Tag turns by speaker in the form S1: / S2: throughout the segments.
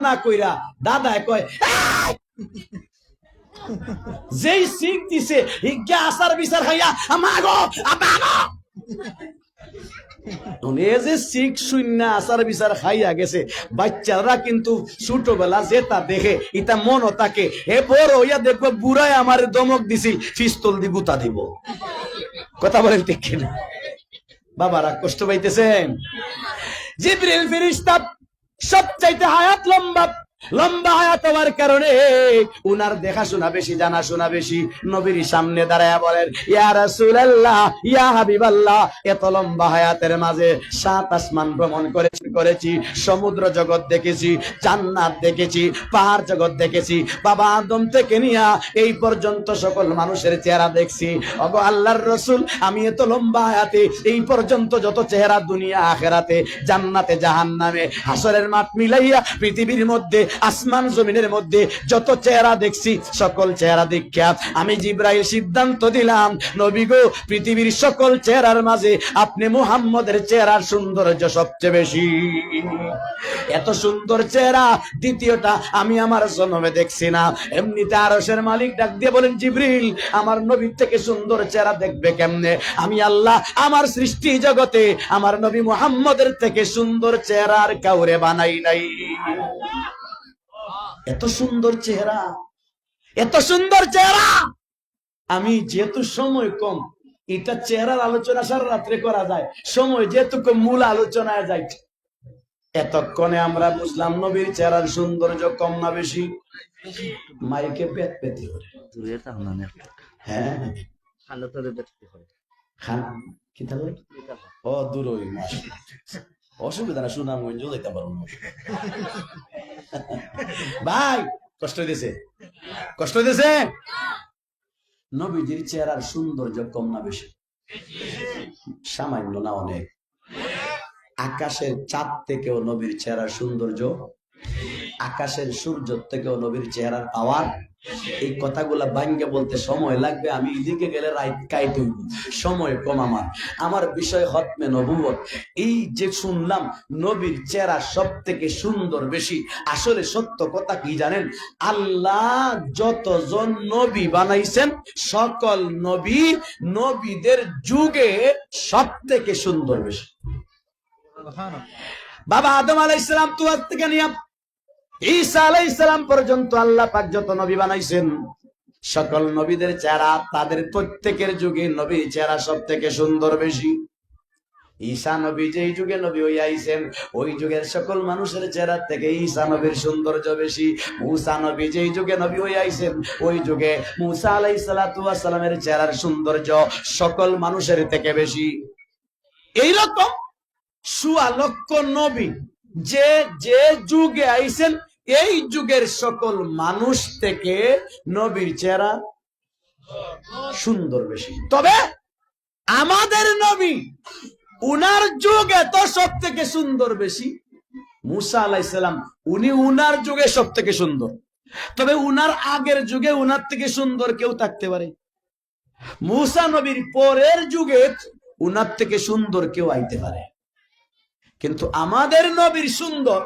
S1: না কইরা দাদায় কয় যেই শিখ দিছে হিজ্ঞা আসার বিচার খাইয়া আমাগো আমাগো যে শিখ শূন্য আসার বিচার খাইয়া গেছে বাচ্চারা কিন্তু ছোটবেলা যেটা দেখে এটা মনও থাকে হে বড় হইয়া দেখবো বুড়ায় আমার দমক দিছিল পিস্তল দি গুতা দিব কথা বলেন ঠিক কিনা বাবারা কষ্ট পাইতেছেন জিবরিল ফেরেশতা সবচাইতে হায়াত লম্বা লম্বা হায়াত হওয়ার কারণে উনার দেখাশোনা বেশি জানাশোনা বেশি নবীর সামনে দাঁড়ায়া বলেন ইয়া রাসূলুল্লাহ ইয়া হাবিবাল্লাহ এত লম্বা হায়াতের মাঝে 7 আসমান ভ্রমণ করেছি সমুদ্র জগৎ দেখেছি জান্নাত দেখেছি পাহাড় জগৎ দেখেছি বাবা আদম থেকে নিয়া এই পর্যন্ত সকল মানুষের চেহারা দেখছি ওগো আল্লাহর রাসূল আমি এত লম্বা হায়াতে এই পর্যন্ত যত চেহারা দুনিয়া আখিরাতে জান্নাতে জাহান্নামে হাসরের মাঠ মিলাইয়া পৃথিবীর মধ্যে আসমান জমিনের মধ্যে যত চেহারা দেখছি সকল চেহারা দেখিয়া আমি জিবরাইল সিদ্ধান্ত দিলাম নবী গো পৃথিবীর সকল চেহারার মাঝে আপনি মুহাম্মদের চেহারার সৌন্দর্য সবচেয়ে বেশি এত সুন্দর চেহারা দ্বিতীয়টা আমি আমার জন্মে দেখছি না এমনিতে আরশের মালিক ডাক দিয়ে বলেন জিবরিল আমার নবীর থেকে সুন্দর চেহারা দেখবে কেমনে আমি আল্লাহ আমার সৃষ্টি জগতে আমার নবী মুহাম্মদের থেকে সুন্দর চেহারা আর কাউরে বানাই নাই এত সুন্দর চেহারা এত সুন্দর চেহারা আমি যেহেতু সময় কম এটা চেহারার আলোচনা সারা রাত্রে করা যায় সময় যেহেতু মূল আলোচনায় যায় এতক্ষণে আমরা বুঝলাম নবীর চেহারার সৌন্দর্য কম না বেশি মাইকে পেট পেতে করে হ্যাঁ খান কি তাহলে ও দূর ওই অসুবিধা না সুনামগঞ্জ যাইতে পারবো ভাই কষ্ট হইতেছে কষ্ট হইতেছে নবীজির চেহারার সৌন্দর্য কম না বেশি সামান্য না অনেক আকাশের চাঁদ থেকেও নবীর চেহারার সৌন্দর্য আকাশের সূর্য থেকেও নবীর চেহারার পাওয়ার এই কথাগুলা ভাঙ্গে বলতে সময় লাগবে আমি এদিকে গেলে রাইট কাইতে হইব সময় কম আমার বিষয় খতমে নবুয়ত এই যে শুনলাম নবীর চেহারা সব থেকে সুন্দর বেশি আসলে সত্য কথা কি জানেন আল্লাহ যতজন নবী বানাইছেন সকল নবীদের যুগে সব থেকে সুন্দর বেশি বাবা আদম আলাইহিস সালাম থেকে নিয়ে ঈসা আলাইহিস সালাম পর্যন্ত আল্লাহ পাক যত নবী বানাইছেন সকল নবীদের চেহারা তাদের প্রত্যেকের যুগে নবীর চেহারা সব থেকে সুন্দর বেশি ঈসা নবী যেই যুগে নবী হইয়া আইছেন ওই যুগের সকল মানুষের চেহারা থেকে ঈসা নবীর সৌন্দর্য বেশি মুসা নবী যেই যুগে নবী হইয়া আইছেন ওই যুগে মুসা আলাইহিস সালাতু ওয়াস সালামের চেহারার সৌন্দর্য সকল মানুষের থেকে বেশি এইরকম ১৬ লক্ষ নবী যে যে যুগে আইছেন এই যুগের সকল মানুষ থেকে নবীর চেহারা সুন্দর বেশি তবে আমাদের নবী উনার যুগে তো সব থেকে সুন্দর বেশি মুসা আলাইহিস সালাম উনি উনার যুগে সব থেকে সুন্দর তবে উনার আগের যুগে উনার থেকে সুন্দর কেউ থাকতে পারে মুসা নবীর পরের যুগে উনার থেকে সুন্দর কেউ আইতে পারে কিন্তু আমাদের নবীর সুন্দর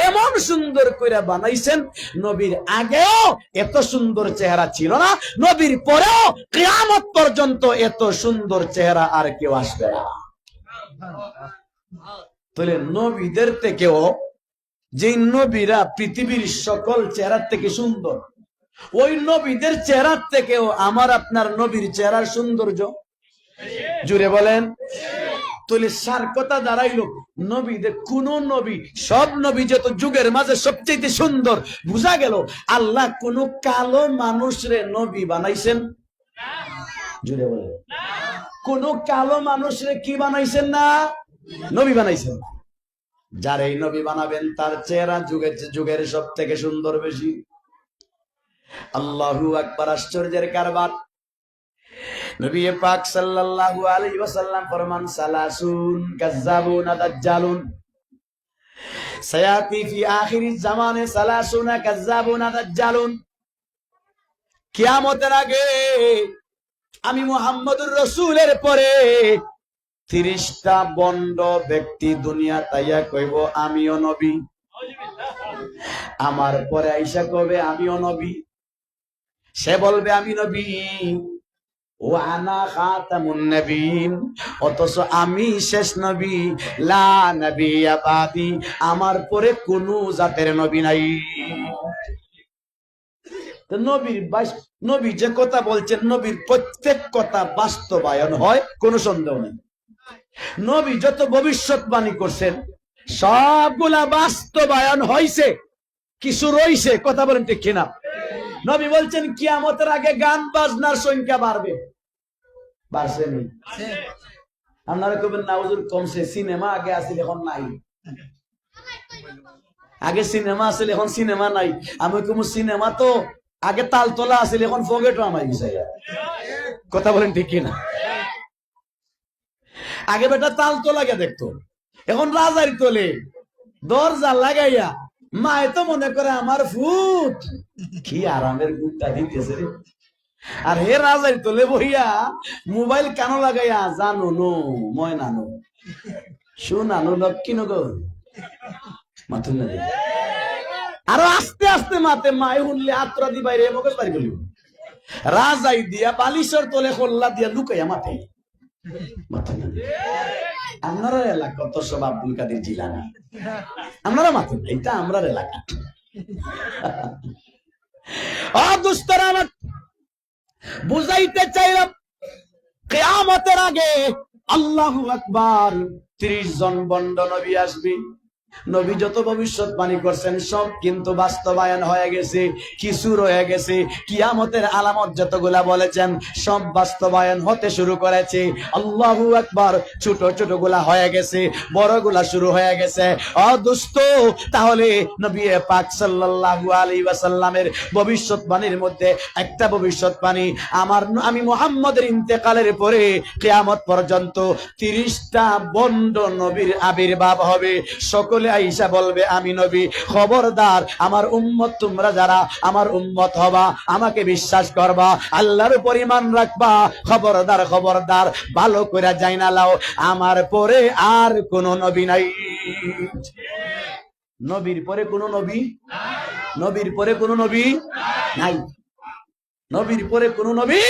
S1: এমন সুন্দর করে বানাইছেন নবীর আগেও এত সুন্দর চেহারা ছিল না নবীর পরেও কিয়ামত পর্যন্ত এত সুন্দর চেহারা আর কেউ আসবে না তাহলে নবীদের থেকেও যে নবীরা পৃথিবীর সকল চেহারার থেকে সুন্দর ওই নবীদের চেহারার থেকেও আমার আপনার নবীর চেহারার সৌন্দর্য জুড়ে বলেন তাহলে সার কথা দাঁড়াইল নবীদের কোন নবী সব নবী যত যুগের মাঝে সবচেয়ে সুন্দর বুঝা গেল আল্লাহ কোন কালো মানুষরে নবী বানাইছেন জুড়ে বলেন কোন কালো মানুষরে কি বানাইছেন না নবী বানাইছেন যার এই নবী বানাবেন তার চেহারা যুগের সব থেকে সুন্দর বেশি আল্লাহু আকবার আশ্চর্যের কারবার নবী পাক সাল্লাল্লাহু আলাইহি ওয়াসাল্লাম ফরমান সালাসুন কাজ্জাবুন দাজ্জালুন সায়াতি ফি আখিরিজ জামানে সালাসুনা কাজ্জাবুন দাজ্জালুন কিয়ামতের আগে আমি মুহাম্মদুর রাসূলের পরে 30টা বন্ড ব্যক্তি দুনিয়া তাইয়া কইব আমিও নবী, আমার পরে আইসা কবে আমিও নবী। সে বলবে আমি নবী, ও আনা খাতামুন নবীন, অথচ আমি শেষ নবী, লা নবিয়্যা বাদি, আমার পরে কোন জাতের নবী নাই। তো নবী যে কথা বলছেন, নবীর প্রত্যেক কথা বাস্তবায়ন হয়, কোনো সন্দেহ নেই। নবী যত ভবিষ্যৎবাণী করছেন সবগুলা বাস্তবায়ন হয়েছে, কিছু রইছে, কথা বলেন ঠিক কিনা? নবী বলছেন কিয়ামতের আগে গান বাজনার সংখ্যা বাড়বে, বাড়ছে নি? আপনারা কবেন না হুজুর কমছে, সিনেমা আগে আসলে এখন নাই। আগে সিনেমা আসলে এখন সিনেমা নাই। আমি কম সিনেমা তো আগে তালতলা আসলে এখন ফগেট আমার বিষয়, কথা বলেন ঠিক কিনা? আগে বেটা তালতলা গে দেখতো, এখন রাজার তোলে দরজা লাগাইয়া মায়ে তো মনে করে আমার ফুট, কি আরামের গুটটা দিতেছে রে। আর হে রাজার তোলে বইয়া মোবাইল কানো লাগাইয়া জানো নো ময়নানো শুনানো লক্ষ্মীনগর মাথুন না, আরো আস্তে আস্তে মাতে মায়ে শুনলে আত্রা দি বাইরে মগজ বাড়ি গেল, রাজাই দিয়া বালিশর তোলে খোল্লা দিয়া লুকাইয়া মাথে। আপনারা এলাকা কত সব আব্দুল কাদের জিলানী, আপনারা মাথুন, এটা আমরা এলাকা। দুস্তরা আমার বুঝাইতে চাইলাম কিয়ামতের আগে আল্লাহু আকবার 30 জন বন্ড নবী আসবে। নবী যত ভবিষ্যৎবাণী করছেন সব কিন্তু বাস্তবায়ন হয়ে গেছে, কিছু রয়ে গেছে। কিয়ামতের আলামত যতগুলা বলেছেন সব বাস্তবায়ন হতে শুরু করেছে। আল্লাহু আকবার, ছোট ছোট গুলা হয়ে গেছে, বড়গুলা শুরু হয়ে গেছে। দুষ্ট, তাহলে নবী পাক সাল্লাল্লাহু আলাইহি ওয়াসাল্লামের ভবিষ্যৎবাণীর মধ্যে একটা ভবিষ্যৎবাণী, আমি মুহাম্মদের ইন্তেকালের পরে কিয়ামত পর্যন্ত 30টা বন্ড নবীর আবির্ভাব হবে। সকলে আইসা বলবে আমি নবী, খবরদার আমার উম্মত, তোমরা যারা আমার উম্মত হবা, আমাকে বিশ্বাস করবা, আল্লাহর উপর ঈমান রাখবা, খবরদার খবরদার ভালো করে জাইনা লাও, আমার পরে আর কোন নবী নাই। নবীর পরে কোন নবী, নবীর পরে কোন নবী নাই, নবীর পরে কোন নবী।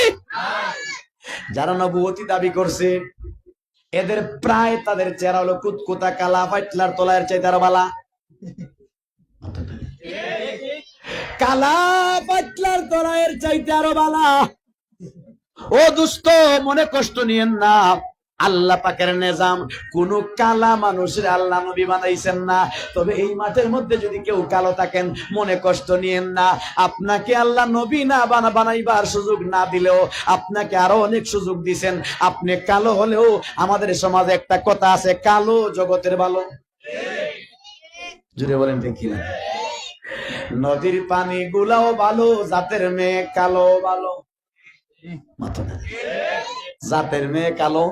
S1: যারা নবুয়তি দাবি করছে এদের প্রায় তাদের চেহারা হলো কুতকুতা কালা, ফাইটলার তোলার চাইতে আরো বালা, কালা ফাইটলার তোলার চাইতে আরো বালা। ও দুষ্ট, মনে কষ্ট নিয়েন না, আল্লাহ পাকের নিজাম, কোন কালা মানুষের আল্লাহ নবী বানাইছেন না। তবে এই মাঠের মধ্যে যদি কেউ কালো থাকেন মনে কষ্ট নিয়েন না, আপনাকে আল্লাহ নবী না বানাইবার সুযোগ না দিলেও আপনাকে আরো অনেক সুযোগ দিছেন। আপনি কালো হলেও আমাদের সমাজে একটা কথা আছে, কালো জগতের ভালো। জুড়ে বলেন ঠিক কিনা? নদীর পানি গুলাও ভালো, জাতের মেয়ে কালো ভালো, মাথা না জাতের মেয়ে কালো।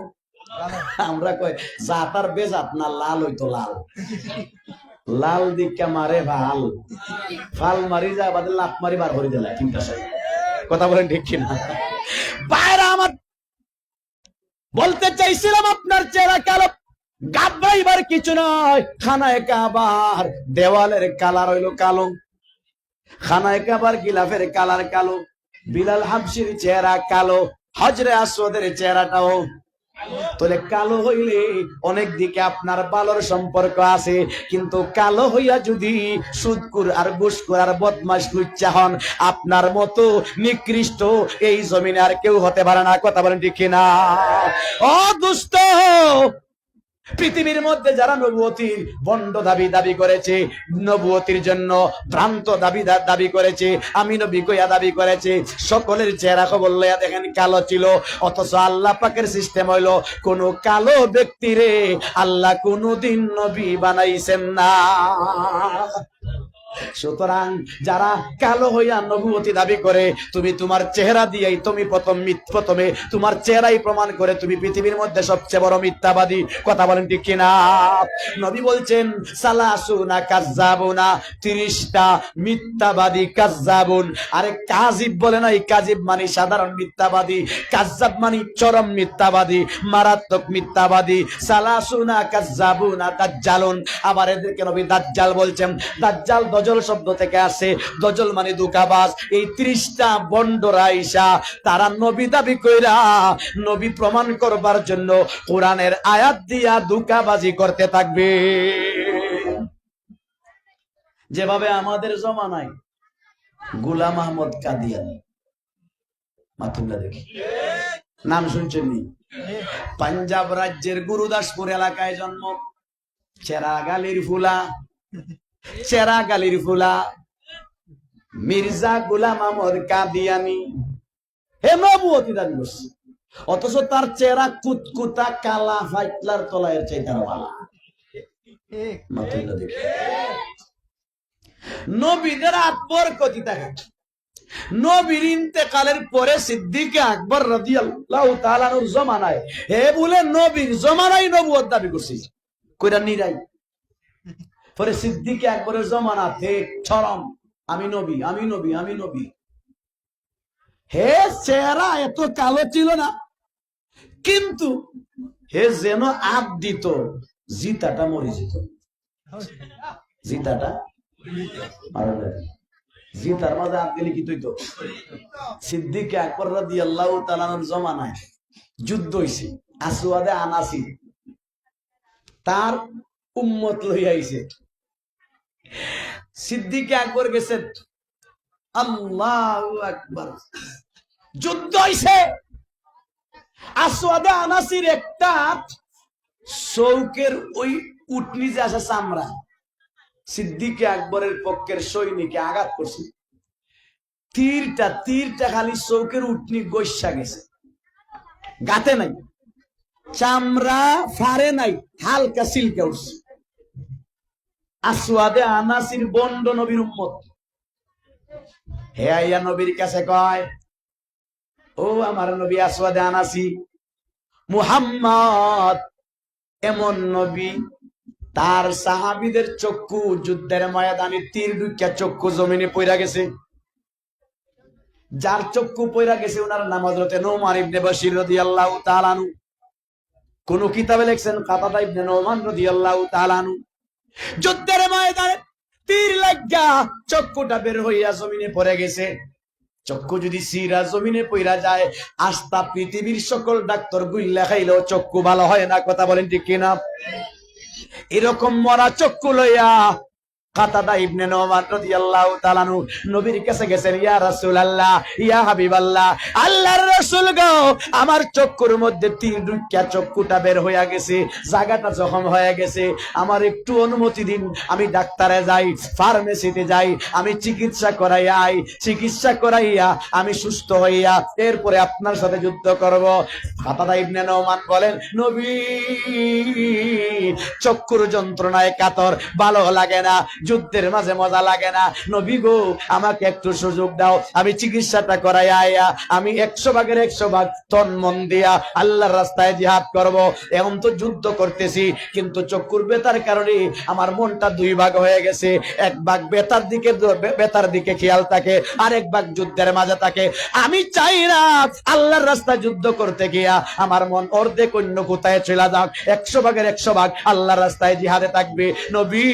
S1: আমরা কই জাত আর বেজাত না, লাল হইতো লাল, লাল দিকে মারে ভাল, ফাল মারি যা বাদে লাফ মারি বার করে দিলা, ঠিক আছে? কথা বলেন ঠিক কিনা? বাইরে আমার বলতে চাইছিলাম আপনার চেহারা কালো, গাবড়াইবার কিছু নয়। খানায় কাবার দেওয়ালের কালার হইলো কালো, খানায় কাবার গিলাফের কালার কালো, বিলাল হাবশির চেহারা কালো, হজরে আসওয়াদের চেহারাটাও। তাহলে কালো হইলে অনেক দিকে আপনার ভালোর সম্পর্ক আছে, কিন্তু কালো হইয়া যদি সুদকুর আর ঘুষখোর আর বদমাশ লুচ্চা হন, আপনার মতো নিকৃষ্ট এই জমিনে আর কেউ হতে পারে না। কথা বলেন ঠিক কিনা? ও দুষ্ট, পৃথিবীর মধ্যে যারা নবুয়তির বন্ড দাবি করেছে, নবুয়তির জন্য ভ্রান্ত দাবি করেছে, আমি নবী কইয়া দাবি করেছে, সকলের চেহারা খবর লইয়া দেখেন কালো ছিল। অথচ আল্লাহ পাকের সিস্টেম হইলো কোন কালো ব্যক্তিরে আল্লাহ কোনদিন নবী বানাইছেন না। সুতরাং যারা কালো হইয়া নবুয়তি দাবি করে, তুমি তোমার চেহারা দিয়েই তুমি প্রথমে তোমার চেহারাই প্রমাণ করে তুমি পৃথিবীর মধ্যে সবচেয়ে বড় মিথ্যাবাদী। কথা বলেন ঠিক কিনা? নবী বলছেন সালাসুনা কাজ্জাবুনা, 30টা মিথ্যাবাদী কাজ্জাবুন। আরে কাজিব বলে না, এই কাজিব মানে সাধারণ মিথ্যাবাদী, কাজ্জাব মানে চরম মিথ্যাবাদী, মারাত্মক মিথ্যাবাদী। সালাসুনা কাজ্জাবুনা দাজ্জালুন, আবার এদেরকে নবী দাজ্জাল বলছেন। দাজ্জাল দজল শব্দ থেকে আসে, দজল মানে ধোঁকাবাজ। এই 30টা বন্ডরা আইসা তারা নবী দাবি কইরা নবী প্রমাণ করবার জন্য কোরআনের আয়াত দিয়া ধোঁকাবাজি করতে থাকবে। যেভাবে আমাদের জমানায় গোলাম আহমদ কাদিয়ানী, মাথুল্লা দেখি নাম শুনছেন নি? পাঞ্জাব রাজ্যের গুরুদাসপুর এলাকায় জন্ম। চেরাগালির ফুলা মির্জা গোলাম আহমদ কাদিয়ানী হে নবুয়তি দাবি করছে, অথচ তার চেহারা কুতকুতা কালা ফাইটলার তলায় চাইতে ভালো। নবীদের আকবর কথিতা থাকে। নবীর ইন্তেকালের পরে সিদ্দিক আকবর রাদিয়াল্লাহু তাআলা আনহুর জমানায় হে বলে নবীর জমানায় নবুয়ত দাবি করছিস কইরা নিরাই। পরে সিদ্দিক আকবরের জমানা থেকে চরম আমি নবী, আমি নবী, আমি নবী। হে চেহারা এত কালো ছিল না, কিন্তু হে যেন আপ দিত জিতাটা মরে যেত। জিতাটা জিতার মাঝে আপ দিলে কি তৈত? সিদ্দিক আকবর রাদিয়াল্লাহু তাআলা আনহুর জমানায় যুদ্ধ হইছে, আসওয়াদে আনাসি তার উম্মত লইয়া আইছে। সিদ্দিক আকবর গেছেন, আল্লাহু আকবার, যুদ্ধ হইছে। আসওয়াদে আনাসির একটা চৌকের ওই উটনি যে আছে চামড়া, সিদ্দিক আকবরের পক্ষের সৈনিকে আঘাত করছে। তীরটা খালি চৌকের উটনি গৈসা গেছে, গাতে নাই, চামড়া ফারে নাই, হালকা সিলকে উঠছে। আসওয়াদে আনাসির বন্ড নবীর উম্মত হে আইয়া নবীর কাছে কয়, ও আমার নবী আসওয়াদে আনাসি, মুহাম্মদ এমন নবী তার সাহাবীদের চক্ষু যুদ্ধের ময়দানে তীর ঢুকিয়া চক্ষু জমিনে পইরা গেছে। যার চক্ষু পইরা গেছে ওনার নাম হযরতে নোমান ইবনে বশির রাদিয়াল্লাহু তাআলা আনহু। কোন কিতাবে লেখছেন কাতাদা ইবনে নোমান রাদিয়াল্লাহু তাআলা আনহু যুদ্ধের ময়দানে তীর লাগা চক্ষুটা বের হইয়া জমিনে পড়ে গেছে। চক্ষু যদি সিরা জমিনে পইরা যায়, আস্তা পৃথিবীর সকল ডাক্তার গুইল্লা খাইলেও চক্ষু ভালো হয় না। কথা বলেন ঠিক কিনা? এরকম মরা চক্ষু লইয়া কাতাদা ইবনে নোমান রাদিয়াল্লাহু তাআলা আনহু নবীর কাছে গেছেন, ইয়া রাসূলুল্লাহ, ইয়া হাবিবাল্লাহ, আল্লাহর রাসূল গো, আমার চক্ষুর মধ্যে তীর ঢুকিয়া চক্ষুটা বের হইয়া গেছে, জায়গাটা জখম হয়ে গেছে, আমার একটু অনুমতি দিন, আমি ডাক্তারে যাই, ফার্মেসিতে যাই, আমি চিকিৎসা করাইয়া আমি সুস্থ হইয়া এরপরে আপনার সাথে যুদ্ধ করব। কাতাদা ইবনে নোমান বলেন, নবী চক্ষুর যন্ত্রণায় কাতর, ভালো লাগে না, যুদ্ধের মাঝে মজা লাগে না, নবী গো আমাকে একটু সুযোগ দাও, আমি চিকিৎসাটা করাই আয়া আমি 100 ভাগের 100 ভাগ তন মন দিয়া আল্লাহর রাস্তায় জিহাদ করব। এখন তো যুদ্ধ করতেছি, কিন্তু চক্ষুর বেতার কারণে আমার মনটা 2 ভাগ হয়ে গেছে, 1 ভাগ বেতার দিকে খেয়াল থাকে, আর 1 ভাগ যুদ্ধের মাঝে থাকে। আমি চাই না আল্লাহর রাস্তায় যুদ্ধ করতে গিয়া আমার মন অর্ধেক অন্য কোথায় চলে যাক, 100 ভাগের 100 ভাগ আল্লাহর রাস্তায় জিহাদে থাকবে। নবী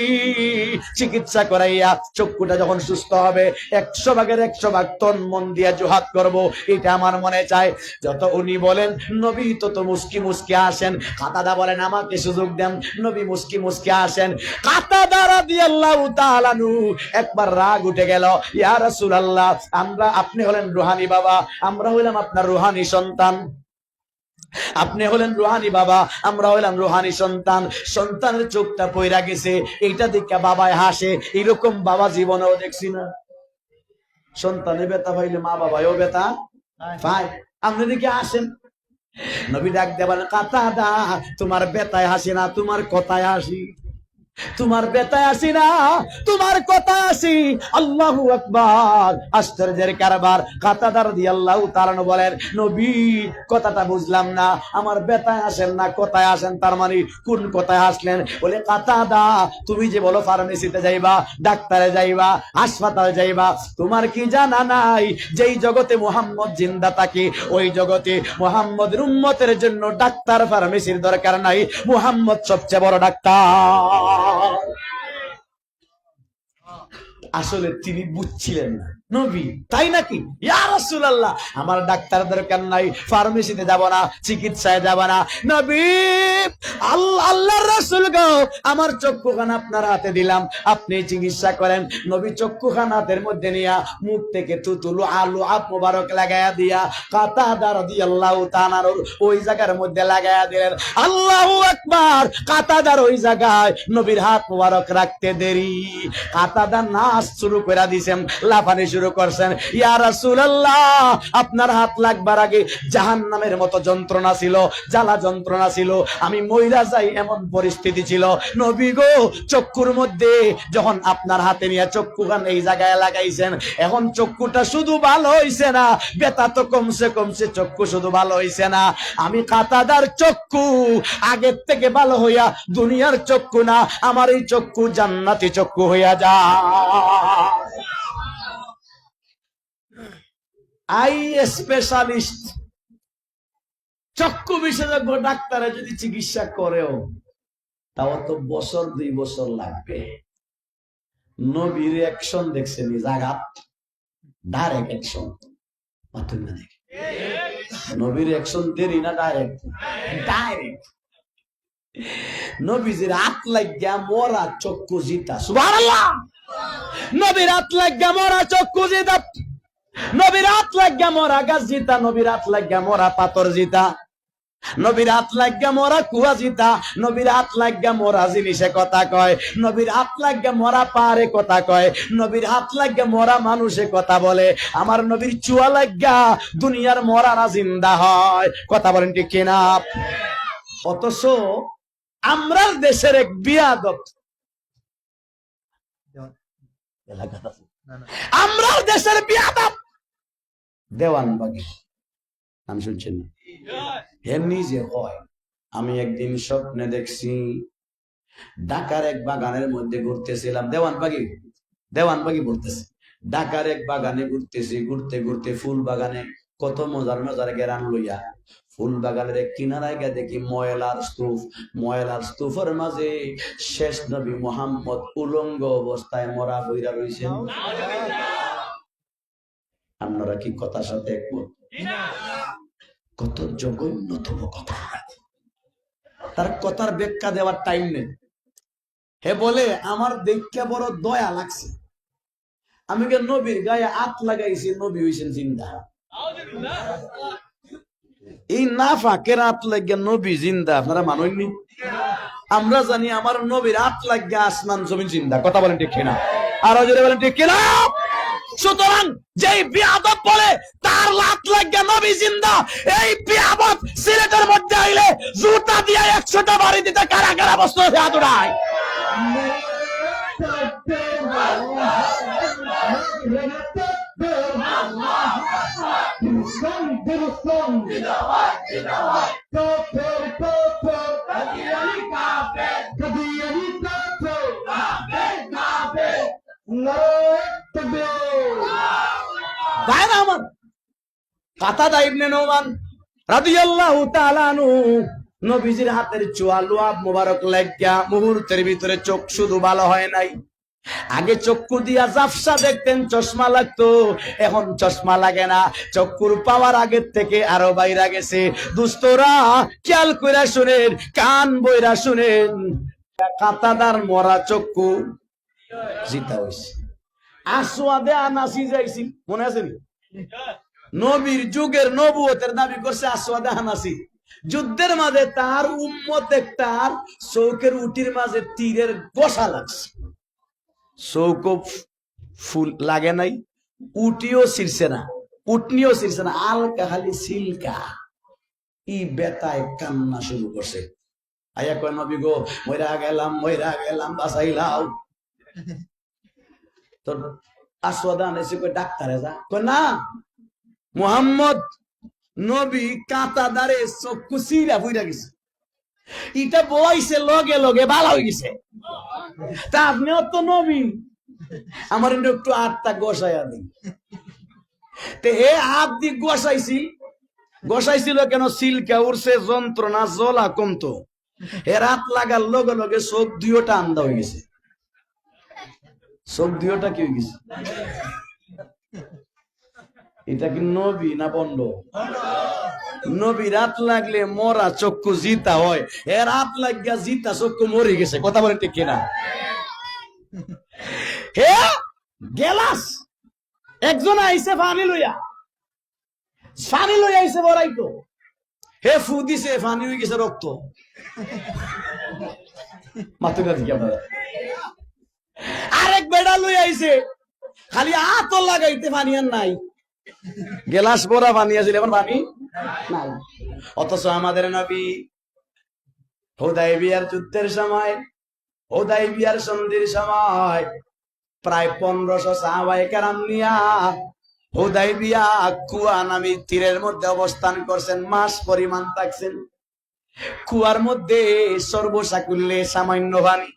S1: চিকিৎসা করাইয়া চক্ষুটা যখন সুস্থ হবে 100 ভাগের 100 ভাগ তন মন দিয়া জিহাদ করব, এটা আমার মনে চায়। যত উনি বলেন নবী তত মুস্কি মুস্কি আসেন। কাতাদা বলেন, আমাকে সুযোগ দেন, নবী মুস্কি মুস্কি আসেন। কাতাদা রাদিয়াল্লাহু তাআলা আনহু একবার রাগ উঠে গেল, ইয়া রাসূলুল্লাহ, আপনি হলেন রুহানি বাবা, আমরা হইলাম আপনার রুহানি সন্তান। আপনি হলেন রুহানি বাবা, আমরা হইলাম রুহানি সন্তান। সন্তানের চোখটা পইরা গেছে, এইটা দেখে বাবায় হাসে, এরকম বাবা জীবনেও দেখছি না। সন্তানের ব্যথা পাইলে মা বাবাও ব্যথা পায়। আপনি দেখে আসেন, নবী ডাক দিয়ে বলেন, কাতাদা তোমার ব্যথায় হাসি না, তোমার কথায় হাসি। তোমার বেতায় আসি না, তোমার কথা আসি। আল্লাহু আকবার, আশ্চর্যের কারবার। কাতাদা রাদিয়াল্লাহু তাআলা বলেন, নবী কথাটা বুঝলাম না, আমার বেতায় আসেন না, কথায় আসেন, তার মানে কোন কথায় আসলেন? বলে, কাতাদা তুমি যে বলো ফার্মেসিতে যাইবা, ডাক্তারে যাইবা, হাসপাতালে যাইবা, তোমার কি জানা নাই যেই জগতে মুহাম্মদ জিন্দা থাকে ওই জগতে মুহাম্মদের উম্মতের জন্য ডাক্তার ফার্মেসির দরকার নাই, মুহাম্মদ সবচেয়ে বড় ডাক্তার। আসলে তিনি বুঝছিলেন না নবী, তাই নাকি? ইয়া রাসূলুল্লাহ, আমার ডাক্তার দরকার নাই, ফার্মেসিতে যাব না, চিকিৎসায় যাব না। নবী, আল্লাহর রাসূল গো, আমার চক্ষুখানা আপনার হাতে দিলাম, আপনি চিকিৎসা করেন। নবী চক্ষুখানা হাতের মধ্যে নিয়া মুখ থেকে তুতুলু আলু আপ মোবারক লাগায়া দিয়া কাতাদা রাদিয়াল্লাহু তাআলার ওই জায়গার মধ্যে লাগায়া দিলেন। আল্লাহু আকবার, কাতাদার ওই জায়গায় নবীর হাত মোবারক রাখতে দেরি, কাতাদা নাচ শুরু করে দিয়েছেন, লাফানি শুরু করছেন। ইয়া রাসূলুল্লাহ, আপনার হাত লাগবার আগে জাহান্নামের মতো যন্ত্রণা ছিল, জ্বালা যন্ত্রণা ছিল, আমি মইরা যাই এমন পরিস্থিতি ছিল। নবী গো, চক্ষুর মধ্যে যখন আপনার হাতে নিয়ে চক্ষুখান এই জায়গায় লাগাইছেন, এখন চক্ষুটা শুধু ভালো হইছে না, বেতা তো কমছে কমছে, চক্ষু শুধু ভালো হইছে না, আমি কাতাদার চক্ষু আগের থেকে ভালো হইয়া দুনিয়ার চক্ষু না, আমার এই চক্ষু জান্নাতি চক্ষু হইয়া যায়। আই স্পেশালিস্ট, চক্ষু বিশেষজ্ঞ ডাক্তারে যদি চিকিৎসা করেও তাও তো বছর 2 বছর লাগবে। নবীর অ্যাকশন দেখছেন, জাগাত ডাইরেক্ট অ্যাকশন, নবীর অ্যাকশন দেরি না, ডাইরেক্ট ডাইরেক্ট। নবীজির হাত লাগিয়া মরা চক্ষু জিতা, সুবহানাল্লাহ। নবীর হাত লাগিয়া মরা চক্ষু জিতা, নবীর হাত লাগিয়া মরা গাছ জিতা, নবীর হাত লাগিয়া মরা পাথর জিতা, নবীর হাত লাগিয়া মরা কুয়া জিতা, নবীর হাত লাগিয়া মরা জিনিসে কথা কয়, নবীর হাত লাগিয়া মরা পাহাড়ে কথা কয়, নবীর হাত লাগিয়া মরা মানুষে কথা বলে, আমার নবীর চুয়া লাগিয়া দুনিয়ার মরারা জিন্দা হয়। কথা বলেন ঠিক কিনা? অথচ আমরা দেশের এক বিয়াদব, আমরা দেশের বিয়াদব দেওয়ানবাগী, আমি শুনছেন না, এমনি যে হয়। আমি একদিন স্বপ্নে দেখছি ঢাকার এক বাগানের মধ্যে ঘুরতেছিলাম, দেওয়ানবাগী বলতেছে, ঢাকার এক বাগানে ঘুরতেছি, ঘুরতে ঘুরতে ফুল বাগানে কত মজার মজার গেরান লইয়া ফুল বাগানের এক কিনারায় গিয়ে দেখি ময়লার স্তূপ, ময়লার স্তূপের মাঝে শেষ নবী মুহাম্মদ উলঙ্গ অবস্থায় মরা বইরা রইছেন। আপনারা কি কথার সাথে একমত? কত জঘন্যতম কথা, তার কথার ব্যাখ্যা দেওয়ার টাইম নেই। হে বলে, আমার দেখতে বড় দয়া লাগছে, আমি নবীর গায়ে হাত লাগাইছি, নবী হইছেন জিন্দা। এই না ফাঁকের হাত লাগিয়া নবী জিন্দা, আপনারা মানেননি? আমরা জানি আমার নবীর হাত লাগিয়া আসমান জমিন জিন্দা। কথা বলেন ঠিক কিনা? আরো জোরে বলেন ঠিক কিনা? সুতরাং যেই বিয়াদব বলে তার লাত লাগিয়া নবী জিন্দা, এই বিয়াদব সিলেটের মধ্যে আইলে জুতা দিয়ে 100টা বাড়ি দিতে কারা কারা বস্তু হাত উঠায়। কাতাদা ইবনে নুমান রাদিয়াল্লাহু তাআলা আনহু নবীজির হাতের চোয়া লোয়াব মোবারক লাগিয়া মুহূর্তের ভিতরে চোখ শুধু ভালো হয় নাই। আগে চক্ষু দিয়া জাফসা দেখতেন, চশমা লাগতো, এখন চশমা লাগে না, চক্ষুর পাওয়ার আগের থেকে আরো বাইরা গেছে। দুস্তরা খেয়াল কইরা শুনেন, কান বইরা শুনেন, কাতাদার মরা চক্ষু জিতা হইছে। আসওয়াদে আনাসি যাইছি, মনে আছে নি? নবীর যুগের নবুয়তের দাবি করছে আসওয়াদে আনাসি। যুদ্ধের মাঝে তার উম্মত একটার চৌকের উটির মাঝে তীরের গোসা লাগছে, চৌক ফুল লাগে নাই, উটিও ছিড়ছে না, উটনিও ছিড়ছে না, আলকা খালি সিলকা। ই বেতায় কান্না শুরু করছে, আয়া কয় নবী গো মইরা গেলাম বাসাইলাও। তো আসওয়াদান এসে কয় ডাক্তারে যা, কয় না মুহাম্মদ নবী কাঁটা দাঁড়ে চক্ষু চিরা ফুইরা গেছে, এটা বইছে লগে লগে ভালো হয়ে গেছে। তা আপনিও তো নবী, আমার একটু আটটা গোসাইয়া দিন। তে হে হাত দিয়ে গোসাইছিল কেন? সিলকা উড়ছে, যন্ত্রণা জ্বলা কমতো। হে রাত লাগার লগে লগে চোখ দুইটা আন্দা হয়ে গেছে। চোখ দুইটা কি হয়ে গেছে? এটা কি নবী না বন্ড? নবী রাত লাগলে মরা চক্ষু জিতা হয়, এ রাত লাগিয়া জিতা চক্ষু মরে গেছে। কথা বলেন ঠিক কিনা? হে গেলাস একজন আইসে পানি লইয়া আইসে বড়াইতো, হে ফু দিছে পানি হয়ে গেছে রক্ত। মাতুরা দিকে আরেক বেড়া লইয়া আইসে, খালি হাত লাগাইতে পানি আর নাই, গেলাস ভরা পানি আছে, এখন পানি নাই। অথচ আমাদের নবী হুদায়বিয়ার যুদ্ধের সময়, হুদায়বিয়ার সন্ধির সময় প্রায় 1500 সাহাবায়ে কেরাম নিয়া হুদায়বিয়া কুয়া নামে তীরের মধ্যে অবস্থান করছেন, মাস পরিমাণ থাকছেন। কুয়ার মধ্যে সর্বসাকুল্যে সামান্য পানি,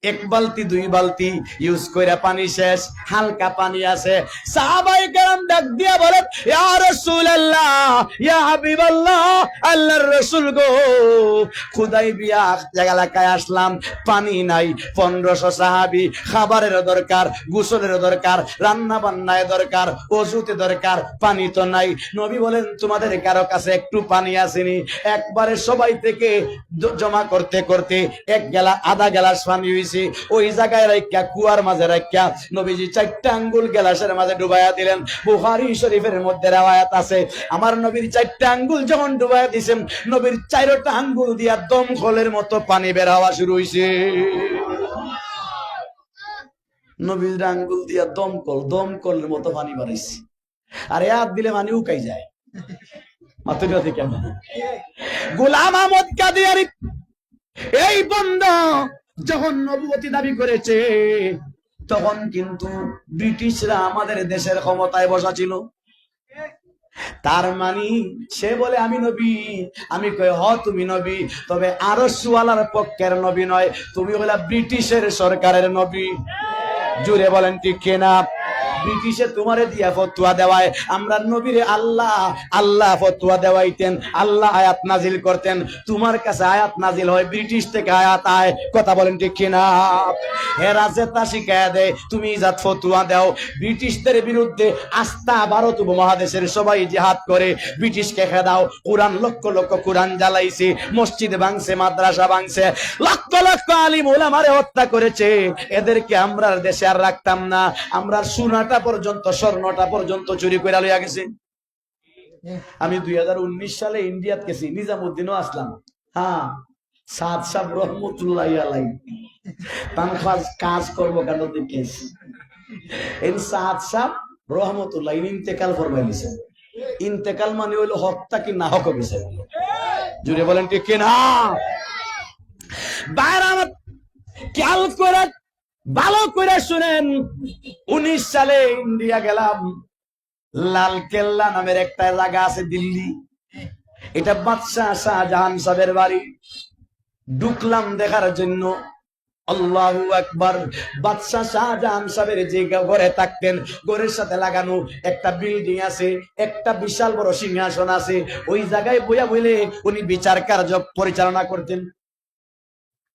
S1: 1 বালতি 2 বালতি ইউজ কইরা পানি শেষ, হালকা পানি আছে। সাহাবায়ে কেরাম ডাক দিয়া বলেন, ইয়া রাসূলুল্লাহ, ইয়া হাবিবাল্লাহ, আল্লাহর রাসূল গো, হুদায়বিয়া এলাকায় আসলাম, পানি নাই। 1500 সাহাবী, খাবারের দরকার, গোসলের দরকার, রান্না বান্নায় দরকার, ওযুতে দরকার, পানি তো নাই। নবী বলেন, তোমাদের কারো কাছে একটু পানি আসেনি? একবারে সবাই থেকে জমা করতে করতে 1 গ্লাস আধা গ্লাস পানি হইছে। ওই জায়গায় রাখিয়া কুয়ার মাঝে রাখিয়া নবীজি 4টা আঙ্গুল গ্লাসের মাঝে ডুবাইয়া দিলেন। বুখারী শরীফের মধ্যে রওয়ায়াত আছে, আমার নবীর 4টা আঙ্গুল যখন ডুবাইয়া দিয়েছেন, নবীর 4টা আঙ্গুল দিয়া দমকলের মতো পানি বের হওয়া শুরু হইছে। নবীর আঙ্গুল দিয়া দমকলের মতো পানি বাড়াইছে। আর হাত দিলে পানি উকাই যায়। মাতুরা থেকে গোলাম আহমদ কাদিয়ানী এই বন্ধ যখন নবুয়তি দাবি করেছে, তখন কিন্তু ব্রিটিশরা আমাদের দেশের ক্ষমতায় বসা ছিল। তার মানে সে বলে আমি নবী, আমি কই হ তুমি নবী, তবে আরশওয়ালার পক্ষের নবী নয়, তুমি বলে ব্রিটিশের সরকারের নবী। জুড়ে বলেন ঠিক কিনা? ব্রিটিশে তোমারে দিয়া ফতোয়া দেওয়ায়, আমরা নবীরে আল্লাহ ফতোয়া দেওয়াইতেন, আল্লাহ আয়াত নাজিল করতেন। তোমার কাছে আয়াত নাজিল হয়, ব্রিটিশ থেকে আয়াত আয়। কথা বলেন ঠিক কিনা? হেরা জেতা শিখায় দেয়, তুমি জাত ফতোয়া দাও। ব্রিটিশদের বিরুদ্ধে আস্থা ভারত উপমহাদেশের সবাই জিহাদ করে, ব্রিটিশকে খেদাও। কোরআন লক্ষ লক্ষ কোরআন জ্বালাইছে, মসজিদ ভাঙছে, মাদ্রাসা ভাঙছে, লক্ষ লক্ষ আলিম উলামারে হত্যা করেছে। এদেরকে আমরা দেশে আর রাখতাম না, আমরা সোনাটা পর্যন্ত, স্বর্ণটা পর্যন্ত চুরি করে লইয়া গেছে। আমি 2019 সালে ইন্ডিয়াত গেছি, নিজামুদ্দিনও আসলাম। হ্যাঁ, সাদ সাহেব রহমতুল্লাহ আলাইহি তানখাজ কাজ করবো কেন দেখিস, এই সাদ সাহেব রহমতুল্লাহ ইন্তেকাল ফরমাইছে। ইন্তেকাল মানে হইলো হত্যা কি না হক গেছে। জুড়ে বলেন ঠিক কিনা? বাইরে আমার খেয়াল করে ভালো করে শুনেন, 19 সালে ইন্ডিয়া গেলাম। লাল কেল্লা নামের একটা জায়গা আছে দিল্লি, এটা বাদশাহ শাহজাহান সাহেবের বাড়ি। ঢুকলাম দেখার জন্য, আল্লাহু আকবার। বাদশাহ শাহজাহান সাহেবের যে ঘরে থাকতেন, ঘরের সাথে লাগানো একটা বিল্ডিং আছে, একটা বিশাল বড় সিংহাসন আছে। ওই জায়গায় বইয়া বইলে উনি বিচার কার্য পরিচালনা করতেন।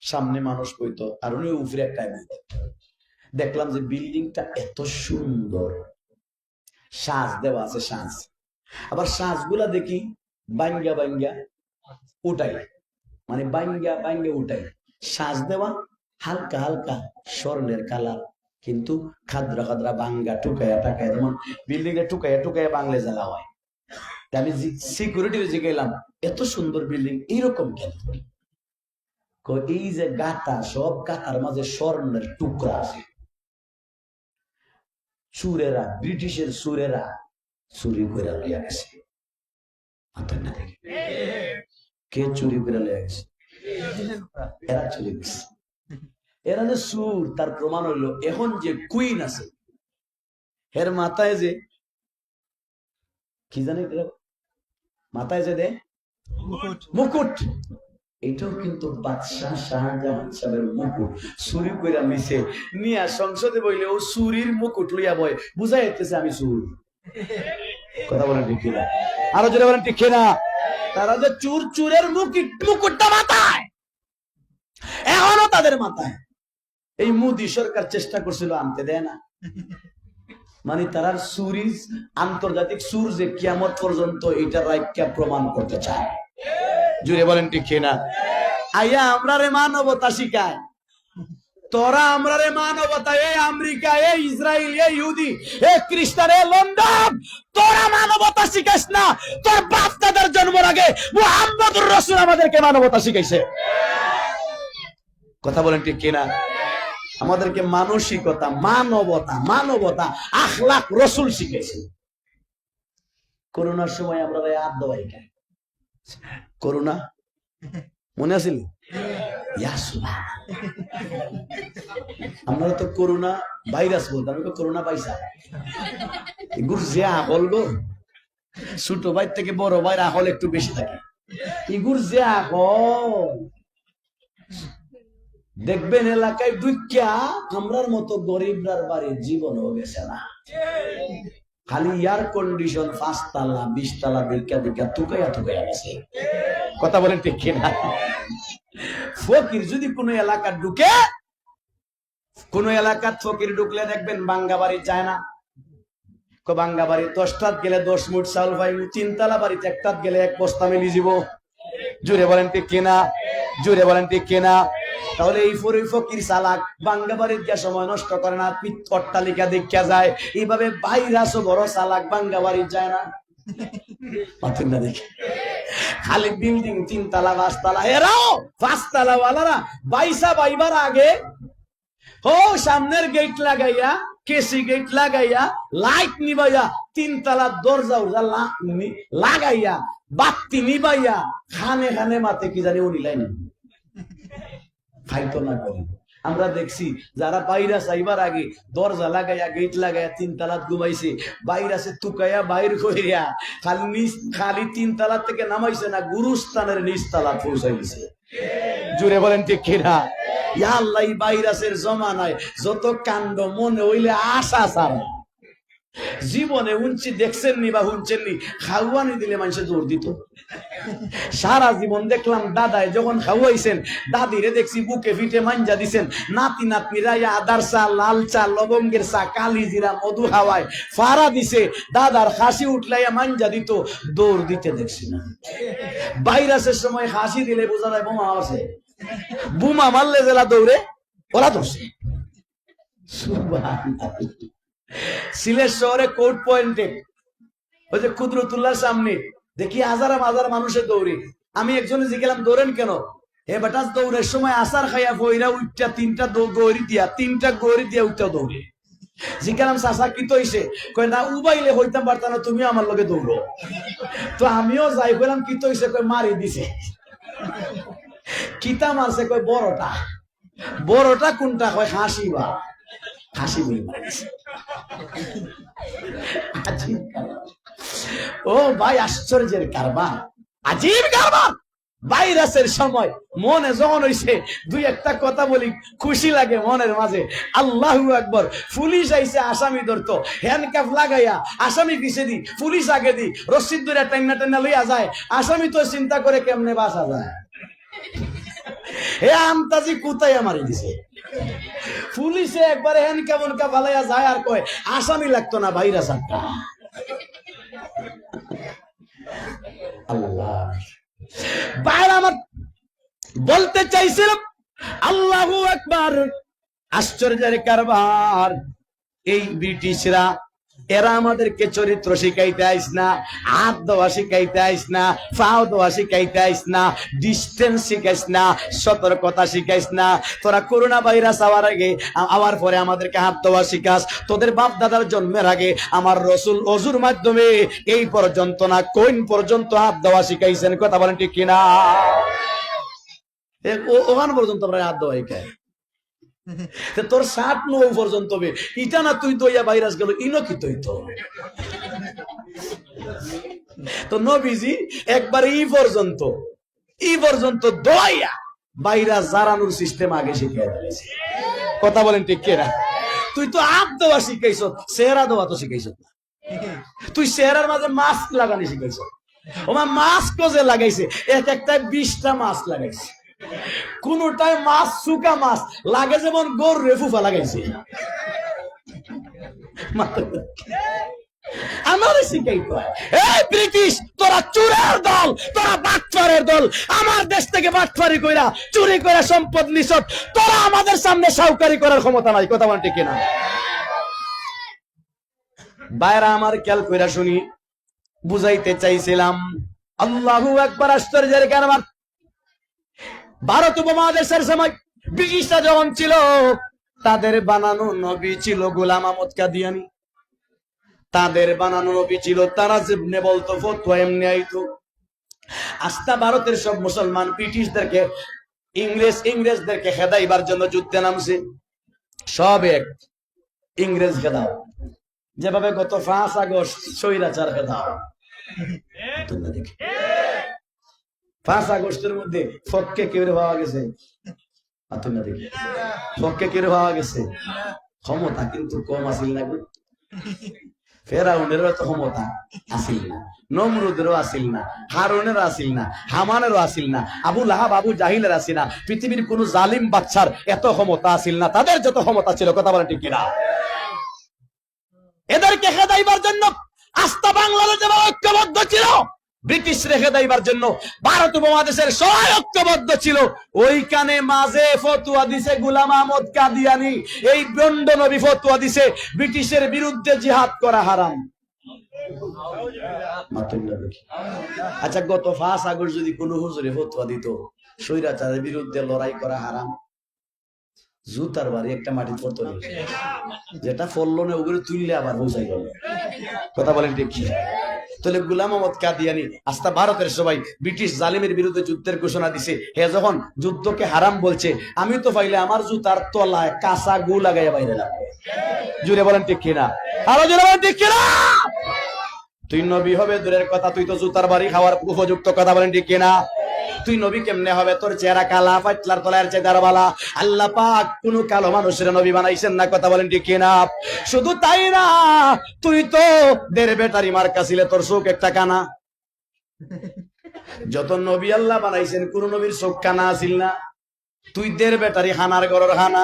S1: সামনে মানুষ বইতো আর উনি উপরে একটা দেখলাম যে বিল্ডিংটা এত সুন্দর, সাজ দেওয়া আছে, সাজ। আবার সাজগুলা দেখি বাঙ্গা উঠাই, মানে বাঙ্গা উঠাই সাজ দেওয়া, হালকা হালকা স্বর্ণের কালার, কিন্তু খাদ্রা খাদ্রা বাঙ্গা টুকাইয়া টাকায়, যেমন বিল্ডিং এ টুকাইয়া বাংলা জ্বালা হয়। আমি সিকিউরিটি জিজ্ঞাসলাম, এত সুন্দর বিল্ডিং এইরকম কেন? এই যে গাতা, সব গাতার মাঝে স্বর্ণের টুকরা আছে। চুরেরা, ব্রিটিশের চুরেরা চুরি করে লইয়া গেছে। কে চুরি করে লইয়া গেছে? এরা চলে গেছে। এরা যে সুর, তার প্রমাণ হইলো এখন যে কুইন আছে এর মাথায় যে কি জানে মাথায় যে দেয় মুকুট, এটাও কিন্তু বাদশাহ শাহজাহান সাহেবের মুকুট চুরি করে নিছে, নিয়া সংসদে বইলে ও চুরির মুকুট লইয়া বয়, বুঝাই যাইতেছে আমি চুর। কথা বলেন ঠিক কিনা? আরো জোরে বলেন ঠিক কিনা? তারা যে চুর, চুরের মুকুটটা মাথায়, এখনো তাদের মাথায়। এই মোদী সরকার চেষ্টা করছিল, আনতে দেয় না। মানে তারা চুরি, আন্তর্জাতিক চুর যে কিয়ামত পর্যন্ত এটা রাইকা প্রমাণ করতে চায়। জুড়ে বলেন ঠিক কিনা? আইয়া আমরা রে মানবতা শিখায়, তোরা আমরা রে মানবতা, এই আমেরিকা, এই ইসরায়েল, এই ইহুদি, এই খ্রিস্টান, এই লন্ডন, তোরা মানবতা শিখাইস না। তোর বাপ দাদার জন্মের আগে মুহাম্মদুর রাসূল আমাদেরকে মানবতা শিখাইছে। কথা বলেন ঠিক কিনা? আমাদেরকে মানসিকতা, মানবতা, আখলাক রসুল শিখেছে। করোনার সময় আমরা হাত দেওয়াই খাই, করোনা মনে আছিল? আমরা তো করোনা ভাইরাস বলতাম, করোনা পাইসা এগুর যে আকল গো, ছোট ভাই থেকে বড় ভাই আকল একটু বেশি থাকে। এগুর যে আকল দেখবেন এলাকায় দুইটা আমরার মতো গরিবরার বাড়ির জীবনও গেছে না। খালি এয়ার কন্ডিশন 5 তালা 20 তালা দেখা তুকাইয়া গেছে। কথা বলেন ঠিক কিনা? ফকির যদি কোন এলাকা ঢুকে, কোন এলাকার ফকির ঢুকলে দেখবেন বাঙ্গা বাড়ি চায় না। বাঙ্গা বাড়ি 10টাত গেলে 10 মুঠ চাউল পাইব, 3 তালা বাড়িতে 1টাত গেলে 1 বস্তা মিলি যাব। জুড়ে বলেন ঠিক কিনা? জুড়ে বলেন ঠিক কিনা? তাহলে এই ফকির চালাক, বাঙ্গা বাড়ির গিয়ে সময় নষ্ট করে না, অট্টালিকা দেখা যায়। এইভাবে ভাইরাসও বড় চালাক, বাঙ্গা বাড়ি যায় না। খালি বিল্ডিং 3 তালা 5 তালা, এরাও 5 তালা ওয়ালারা বাইসা বাইবার আগে ও সামনের গেট লাগাইয়া, কেসি গেট লাগাইয়া, লাইট নিবাইয়া, 3 তালার দরজা লাগাইয়া, বাতি নিবাইয়া, খানে খানে মাতে কি জানি উনি লাইন খাইতো না করি। আমরা দেখছি যারা ভাইরাস আইবার আগে দরজা লাগাইয়া, গেট লাগাইয়া 3 তালাত ঘুমাইছে, ভাইরাসে তুকাইয়া বাইর করিয়া খালি 3 তালা থেকে নামাইছে না, গুরুস্থানের নিচ তালা পৌঁছাইছে। জুড়ে বলেন ঠিক কিনা? ইয়া আল্লাহ, ভাইরাসের জমানায় যত কাণ্ড মনে হইলে আশা ছাড়া জীবনে হুঁচি দেখছেন নি বা হুঁচেন নি? খাওয়ানি দিলে মানুষে দৌড় দিত। সারা জীবন দেখলাম দাদায় যখন খাওয়াইছেন, দাদিরে দেখছি বুকে ফিটে মাঞ্জা দিছেন, নাতি নাতনিরা আদার চা, লাল চা, লবঙ্গের চা, কালি জিরা, মধু হাওয়ায় ফাড়া দিছে, দাদার হাসি উঠলাইয়া মাঞ্জা দিত, দৌড় দিতে দেখছি না। ভাইরাসের সময় হাসি দিলে বোঝা যায় বোমা আছে, বোমা মারলে জেলা দৌড়ে ওরা ধরছে। সিলেট শহরে কোর্ট পয়েন্টে ওই যে কুদরতুল্লাহর সামনে দেখি হাজার হাজার মানুষের দৌড়ে। আমি একজনে জিজ্ঞাসা, দৌড়েন কেন? হে বেটা, দৌড়ের সময় আসার খাইয়া বইরা উঠটা 3টা গড়ি দিয়া উঠটা দৌড়ে। জিজ্ঞাসা, চাষা কি তো হইছে? কয় না, উবাইলে হইতাম পারতাম না, তুমি আমার লগে দৌড়ো। তো আমিও যাই বললাম, কি তো হইছে? কয় মারি দিছে। কিতা মারছে? কয় বড়টা কোনটা? কয় হাসিবা, হাসি বলি মারিছে। ও ভাই, আশ্চর্যের কারবার, আজীব কারবার। ভাইরাসের সময় মনে যখন হইছে 2-1টা কথা বলি, খুশি লাগে মনের মাঝে। আল্লাহু আকবার। পুলিশ আইছে আসামি ধরতো, হ্যান্ডকাফ লাগাইয়া আসামি পিছে দি, পুলিশ আগে দি, রশিদ ধরে টাইনা লইয়া যায়। আসামি তো চিন্তা করে কেমনে বাঁচা যায়। হে আমতাজি কুতাইয়া মারি দিছে। পুলিশে একবারে হ্যান্ডকাফ ফালাইয়া যায় আর কয় আসামি লাগতো না, ভাইরাস একটা। আল্লাহ বাইরে আমার বলতে চাইছিলাম, আল্লাহু আকবার, আশ্চর্যের কারবার। এই ব্রিটিশরা, এরা আমাদেরকে চরিত্র শিখাইতে আইস না, হাত দেওয়া শিখাইতে আইস না, পাও দেওয়া শিখাইতে আইস না, ডিস্টেন্স শিখাইস না, সতর্কতা শিখাইস না। তোরা করোনা ভাইরাস আওয়ার পরে আমাদেরকে হাত দেওয়া শিখাস। তোদের বাপ দাদার জন্মের আগে আমার রসুল অজুর মাধ্যমে এই পর্যন্ত না কোন পর্যন্ত হাত দেওয়া শিখাইছেন। কথা বলেন ঠিক কিনা? ওখান পর্যন্ত আমরা হাত দেওয়াই খায় তোর 60-9 পর্যন্ত ইটা না তুই দইয়া ভাইরাস গেল ইনো কি তুই তো নবীজি একবার ই পর্যন্ত দইয়া ভাইরাস জারানোর সিস্টেম আগে শিখিয়ে দিয়েছে। কথা বলেন ঠিক কিনা? তুই তো হাত দেওয়া শিখাইছ, চেহারা দেওয়া তো শিখাইছ না। তুই চেহারার মাঝে মাস্ক লাগানি শিখাইছ। ওমা মাস্ক যে লাগাইছে এক একটা 20টা মাস্ক লাগাইছে, কোনটাই মাছ শুকা মাছ লাগে যেমন গরু ফুফা লাগাইছে। আমার শিখাইতে হয় এই ব্রিটিশ তোরা চোরের দল, তোরা বাটপারের দল, আমার দেশ থেকে বাটপারি কইরা চুরি করে সম্পদ নিছট, তোরা আমাদের সামনে সাউকারি করার ক্ষমতা নাই। কথা বল ঠিক কিনা? বাইরা আমার খেয়াল কইরা শুনি, বুঝাইতে চাইছিলাম আল্লাহু আকবার। আশ্চর্যের কারবার ভারত উপমহাদেশের সময় ব্রিটিশরা যখন ছিল, তাদের বানানো নবী ছিল গোলাম আহমদ কাদিয়ানী। তাদের বানানো নবী ছিল, তারা যেমনে বলতো ফতোয়া এমনি আইতো। আস্থা ভারতের সব মুসলমান ব্রিটিশদেরকে ইংরেজদেরকে খেদাইবার জন্য যুদ্ধে নামছে। সব এক ইংরেজ খেদাও, যেভাবে গত 5 আগস্ট স্বৈরাচার খেদাও। 5 আগস্টের মধ্যে ফককে কেউ পাওয়া গেছে, ফককে কেউ পাওয়া গেছে। ক্ষমতা কিন্তু কম আসিল না, ফেরাউনেরও তো ক্ষমতা আসিল না, নমরুদেরও আসিল না, হারুনেরও আসিল না, হামানেরও আসিল না, আবু লাহাব আবু জাহিলের আসিল না। পৃথিবীর কোন জালিম বাচ্চার এত ক্ষমতা আসিল না, তাদের যত ক্ষমতা ছিল। কথা বলেন ঠিক কিনা? এদেরকে খেদাইবার জন্য আস্থা বাংলাদেশ যেভাবে ঐক্যবদ্ধ ছিল, ব্রিটিশ রেখে দেবার জন্য ভারত উপমহাদেশের সবাই ঐক্যবদ্ধ ছিল। ওইখানে মাঝে ফতোয়া দিছে গোলাম আহমদ কাদিয়ানী, এই বন্ড নবী ফতোয়া দিছে ব্রিটিশের বিরুদ্ধে জিহাদ করা হারাম। আচ্ছা, গত 5 আগস্ট যদি কোন হুজুরে ফতোয়া দিত স্বৈরাচারের বিরুদ্ধে লড়াই করা হারাম, জুতার বাড়ি একটা মাটি পড়তো, যেটা ফললো না ওগুলো তুললে আবার বোঝাই গেল। কথা বলেন ঠিক কি? তাহলে গোলাম আহমদ কাদিয়ানী আস্থা ভারতের সবাই ব্রিটিশ জালিমের বিরুদ্ধে যুদ্ধের ঘোষণা দিছে। হে যখন যুদ্ধকে হারাম বলছে, আমি তো পাইলে আমার জুতার তলায় কাঁচা গু লাগাইয়া বাইরে লাগবে। জুড়ে বলেন ঠিক কিনা? আরো জোরে বলেন ঠিক কিনা? তুই নবী হবে দূরের কথা, তুই তো জুতার বাড়ি খাওয়ার উপযুক্ত। কথা বলেন ঠিক কিনা? তুই নবী কেমনে হবে? তোর চেহারা কালা, পাতলার তলার চেহারা বালা। আল্লাহ পাক কোন কালো মানুষের নবী বানাইছেন না। কথা বলেন ঠিক কিনা? শুধু তাই না, তুই তো দেড় বেটারি মার্কা ছিলে, তোর চোখ একটা কানা। যত নবী আল্লাহ বানাইছেন কোন নবীর চোখ কানা আসিল না। তুই দেড় বেটারি হানার গরর হানা।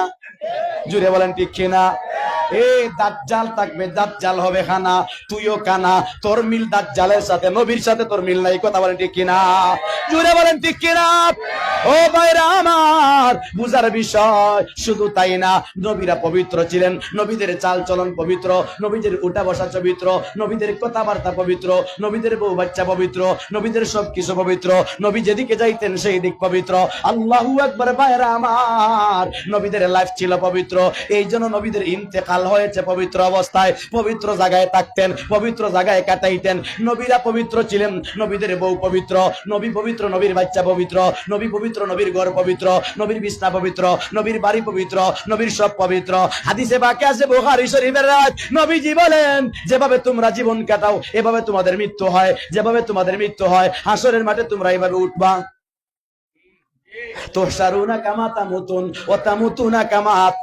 S1: জুড়ে বলেন ঠিক কিনা? দাজ্জাল থাকবে, দাজ্জাল হবে খানা, তুইও কানা। তোর মিল দাজ্জালের সাথে, নবীর সাথে তোর মিল নাই। কথা বলেন ঠিক কিনা? জুড়ে বলেন ঠিক কিনা? ও ভাইরা আমার, বুঝার বিষয়। শুধু তাই না, নবীরা পবিত্র ছিলেন, নবীদের চাল চলন পবিত্র, নবীদের উঠা বসা পবিত্র, নবীদের কথাবার্তা পবিত্র, নবীদের বউ বাচ্চা পবিত্র, নবীদের সবকিছু পবিত্র, নবী যেদিকে যাইতেন সেই দিক পবিত্র। আল্লাহু আকবার। ভাইরা আমার, নবীদের লাইফ ছিল পবিত্র, এই জন্য নবীদের ইন্তেকাল হয়েছে পবিত্র অবস্থায়। পবিত্র জায়গায় থাকতেন, পবিত্র জায়গায় কাটাইতেন। নবীরা পবিত্র ছিলেন, নবীদের বউ পবিত্র, নবী পবিত্র, নবীর বাচ্চা পবিত্র, নবী পবিত্র, নবীর ঘর পবিত্র, নবীর বিছনা পবিত্র, নবীর বাড়ি পবিত্র, নবীর সব পবিত্র। হাদিসে বাকি আছে বুখারী শরীফের রাত, নবীজি বলেন, যেভাবে তোমরা জীবন কাটাও এভাবে তোমাদের মৃত্যু হয়, যেভাবে তোমাদের মৃত্যু হয় হাসরের মাঠে তোমরা এইভাবে উঠবা। তুহশারুনা কামা তামুতুন ওয়া তামুতুনা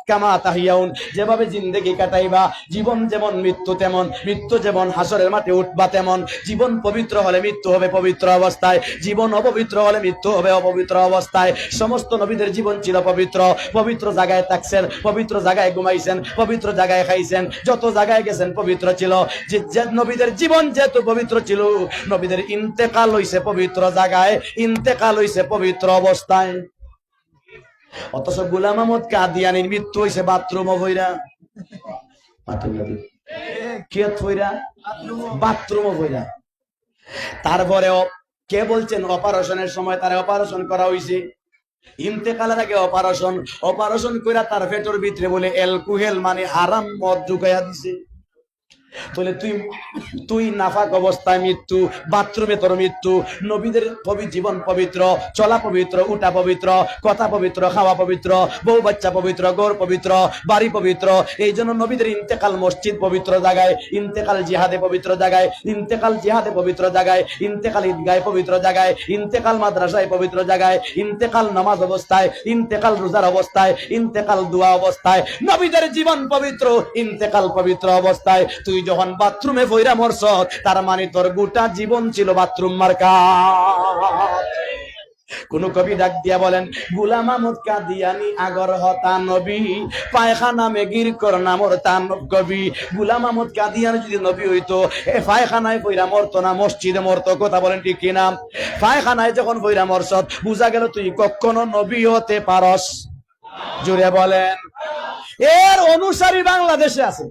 S1: কামা তাহিয়াউন। যেভাবে জিন্দেগি কাটাইবা, জীবন যেমন মৃত্যু তেমন, মৃত্যু যেমন হাসরের মাঠে উঠবা তেমন। জীবন পবিত্র হলে মৃত্যু হবে পবিত্র অবস্থায়, জীবন অপবিত্র হলে মৃত্যু হবে অপবিত্র অবস্থায়। সমস্ত নবীদের জীবন ছিল পবিত্র, পবিত্র জায়গায় থাকছেন, পবিত্র জায়গায় ঘুমাইছেন, পবিত্র জায়গায় খাইছেন, যত জায়গায় গেছেন পবিত্র ছিল। যে নবীদের জীবন যেহেতু পবিত্র ছিল, নবীদের ইন্তেকাল হইছে পবিত্র জায়গায়, ইন্তেকাল হইছে পবিত্র অবস্থায়। অথচ গোলাম আহমদ কাদিয়ানীর মৃত্যু হইছে বাথরুম ভইরা। বাথরুম ভইরা। তারপরেও কে বলছেন অপারেশনের সময় তার অপারেশন করা হইছে? ইন্তেকালের আগে অপারেশন কইরা তার পেটের ভিতরে বলে অ্যালকোহল মানে হারাম মদ ঢুকাইয়া দিছে। তাহলে তুই নাফাক অবস্থায় মৃত্যু, বাথরুমে তোর মৃত্যু। নবীদের জীবন পবিত্র, চলা পবিত্র, উঠা পবিত্র, কথা পবিত্র, খাওয়া পবিত্র, বউ বাচ্চা পবিত্র, ঘর পবিত্র, বাড়ি পবিত্র। এই জন্য নবীদের ইন্তেকাল মসজিদ পবিত্র জায়গায়, ইন্তেকাল জিহাদে পবিত্র জায়গায়, ইন্তেকাল জিহাদে পবিত্র জায়গায়, ইন্তেকাল ঈদগাহে পবিত্র জায়গায়, ইন্তেকাল মাদ্রাসায় পবিত্র জায়গায়, ইন্তেকাল নামাজ অবস্থায়, ইন্তেকাল রোজার অবস্থায়, ইন্তেকাল দোয়া অবস্থায়। নবীদের জীবন পবিত্র, ইন্তেকাল পবিত্র অবস্থায়। তুই যখন বাথরুমে পইরা মরছ, তার মানে তোর গোটা জীবন ছিল বাথরুম মার্কা। কোন কবি ডাক দিয়া বলেন, গুলাম আহমদ কাদিয়ানি আগর হতা নবী, পায়খানা মেগির কর নামর তান কবি। গুলাম আহমদ কাদিয়ানি যদি নবী হইতো, এ পায়খানায় পইরা মরতো না, মসজিদে মরতো। কথা বলেন ঠিক কিনা? পায়খানায় যখন পইরা মরছ, বুঝা গেল তুই কখনো নবী হতে পারস। জুড়ে বলেন। এর অনুসারী বাংলাদেশে আছে।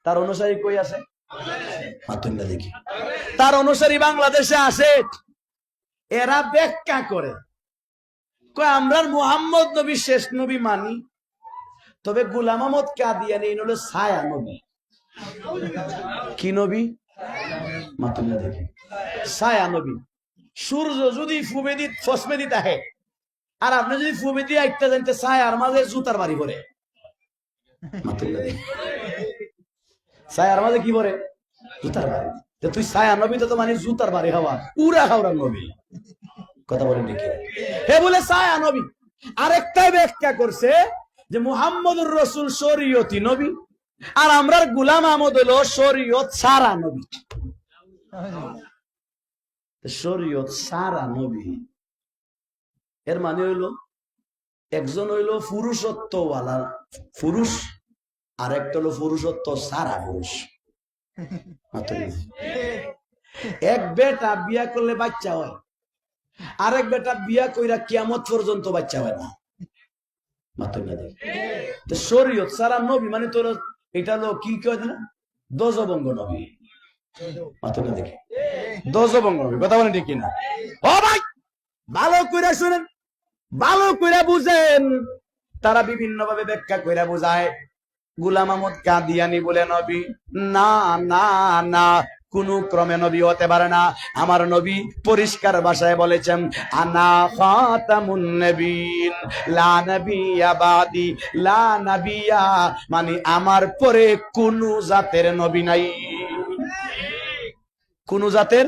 S1: তার অনুসারী কই আছে? দেখি তার অনুসারী বাংলাদেশে আসে। এরা ব্যাখ্যা করে, আমরা মুহাম্মদ নবী শেষ নবী মানি, তবে গোলাম আহমদ কাদিয়ানী হলো ছায়া নবী। কি নবী? দেখি ছায়া নবী। সূর্য যদি ফুবেদি ফসমেদি থাকে, আর আপনি যদি ফুবেদি একটা জানতে ছায়ার মাঝে জুতার বাড়ি পরে, ছায়ার মাঝে কি পরে? জুতার বাড়ি। তুই ছায়া নবী তো মানে জুতার বাড়ি হওয়া, উড়া খাওয়া নবী। কথা বলেন নাকি? হে বলে ছায়া নবী। আরেকটা ব্যাখ্যা করছে যে মুহাম্মদুর রাসূল শরীয়তি নবী, আর আমরার গোলাম আহমদ হলো শরীয়ত সারা নবী। শরীয়ত সারা নবী এর মানে হইলো, একজন হইলো পুরুষত্বওয়ালা পুরুষ, আর একটা হলো পুরুষত্ব সারা পুরুষ। এক বেটা বিয়া করলে বাচ্চা হয়, আরেক বেটা বিয়া কইরা কিয়ামত পর্যন্ত বাচ্চা হয় না। শরীয়ত সারা নবী মানে তোর এটা হলো কি কয় না, দজবঙ্গ নবী। দজবঙ্গ নবী। কথা বলেন ঠিক কিনা? ও ভাই, ভালো করে শুনেন, ভালো করে বুঝেন। তারা বিভিন্ন ভাবে ব্যাখ্যা করে বোঝায়। গোলাম আহমদ কাদিয়ানী বলে নবী, না না না, কোন ক্রমে নবী হতে পারে না। আমার নবী পরিষ্কার ভাষায় বলেছেন, আনা খাতামুন নবিয়্যিন লা নাবিয়্যা বাদি, লা নাবিয়্যা মানে আমার পরে কোন জাতের নবী নাই। কোন জাতের?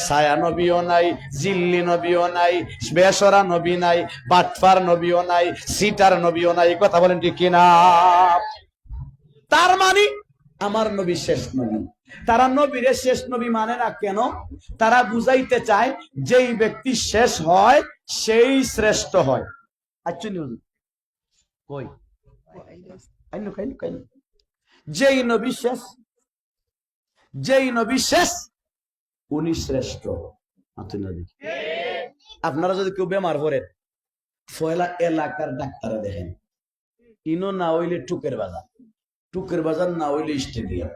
S1: ছায়া নবীও নাই, জিল্লি নবীও নাই, বেসরা নবী নাই, বাটফার নবীও নাই, সিটার নবীও নাই। কথা বলেন ঠিক কিনা? তার মানে আমার নবী শেষ নবী। তারা নবীরে শেষ নবী মানে না কেন? তারা বুঝাইতে চায় যেই ব্যক্তি শেষ হয় সেই শ্রেষ্ঠ হয়। যেই নবী শেষ, যেই নবী শেষ উনি শ্রেষ্ঠ। আপনারা যদি কেউ বেমার পড়েন, ফয়লা এলাকার ডাক্তারে দেখেন, ইনো না হইলে টুকের বাজার, টুকের বাজার না হইলে স্টেডিয়াম,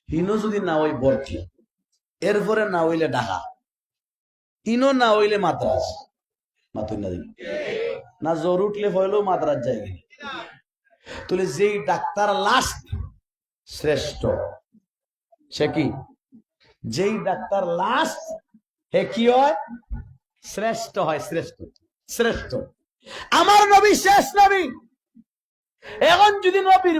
S1: হিনো যদি না হই বরকি, এরপরে না হইলে ঢাকা, ইনো না হইলে মাদ্রাজ। না জ্বর উঠলে হইলেও মাদ্রাজ যায়। তাহলে যেই ডাক্তার লাস্ট শ্রেষ্ঠ, সে কি? যেই ডাক্তার লাস্ট হে কি হয়? শ্রেষ্ঠ হয়। শ্রেষ্ঠ, শ্রেষ্ঠ। আমার নবী শেষ নবী। এখন যদি নবীর